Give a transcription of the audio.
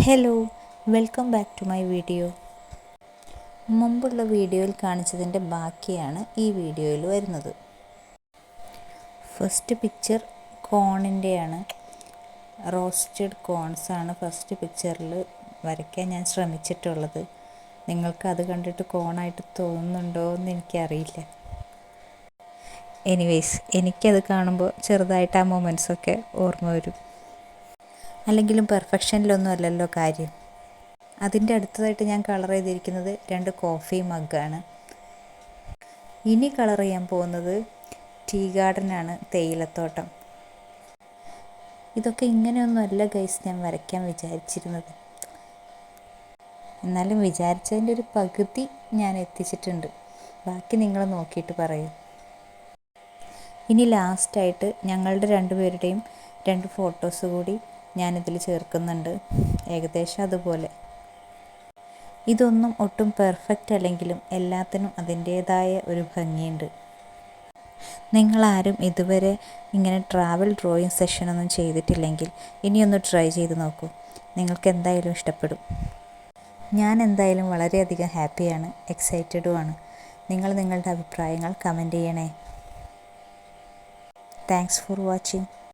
Hello, welcome back to my video. മുമ്പുള്ള വീഡിയോയിൽ കാണിച്ചതിൻ്റെ ബാക്കിയാണ് ഈ വീഡിയോയിൽ വരുന്നത്. ഫസ്റ്റ് പിക്ചർ കോണിൻ്റെയാണ്. റോസ്റ്റഡ് കോൺസാണ് ഫസ്റ്റ് പിക്ചറിൽ വരയ്ക്കാൻ ഞാൻ ശ്രമിച്ചിട്ടുള്ളത്. നിങ്ങൾക്ക് അത് കണ്ടിട്ട് കോണായിട്ട് തോന്നുന്നുണ്ടോ എന്ന് എനിക്കറിയില്ല. എനിവേയ്സ്, എനിക്കത് കാണുമ്പോൾ ചെറുതായിട്ട് ആ മൊമെൻറ്റ്സൊക്കെ ഓർമ്മ വരും. അല്ലെങ്കിലും പെർഫെക്ഷനിലൊന്നും അല്ലല്ലോ കാര്യം. അതിൻ്റെ അടുത്തതായിട്ട് ഞാൻ കളർ ചെയ്തിരിക്കുന്നത് 2 കോഫി മഗ്ഗാണ്. ഇനി കളർ ചെയ്യാൻ പോകുന്നത് ടീ ഗാർഡനാണ്, തേയിലത്തോട്ടം. ഇതൊക്കെ ഇങ്ങനെയൊന്നും അല്ല ഗൈസ് ഞാൻ വരയ്ക്കാൻ വിചാരിച്ചിരുന്നത്. എന്നാലും വിചാരിച്ചതിൻ്റെ ഒരു പകുതി ഞാൻ എത്തിച്ചിട്ടുണ്ട്. ബാക്കി നിങ്ങൾ നോക്കിയിട്ട് പറയൂ. ഇനി ലാസ്റ്റായിട്ട് ഞങ്ങളുടെ രണ്ടുപേരുടെയും 2 ഫോട്ടോസ് കൂടി ഞാനിതിൽ ചേർക്കുന്നുണ്ട്. ഏകദേശം അതുപോലെ. ഇതൊന്നും ഒട്ടും പെർഫെക്റ്റ് അല്ലെങ്കിലും എല്ലാത്തിനും അതിൻ്റേതായ ഒരു ഭംഗിയുണ്ട്. നിങ്ങളാരും ഇതുവരെ ഇങ്ങനെ ട്രാവൽ ഡ്രോയിങ് സെഷനൊന്നും ചെയ്തിട്ടില്ലെങ്കിൽ ഇനിയൊന്ന് ട്രൈ ചെയ്ത് നോക്കൂ. നിങ്ങൾക്ക് എന്തായാലും ഇഷ്ടപ്പെടും. ഞാൻ എന്തായാലും വളരെയധികം ഹാപ്പിയാണ്, എക്സൈറ്റഡുമാണ്. നിങ്ങൾ നിങ്ങളുടെ അഭിപ്രായങ്ങൾ കമൻറ്റ് ചെയ്യണേ. Thanks for watching.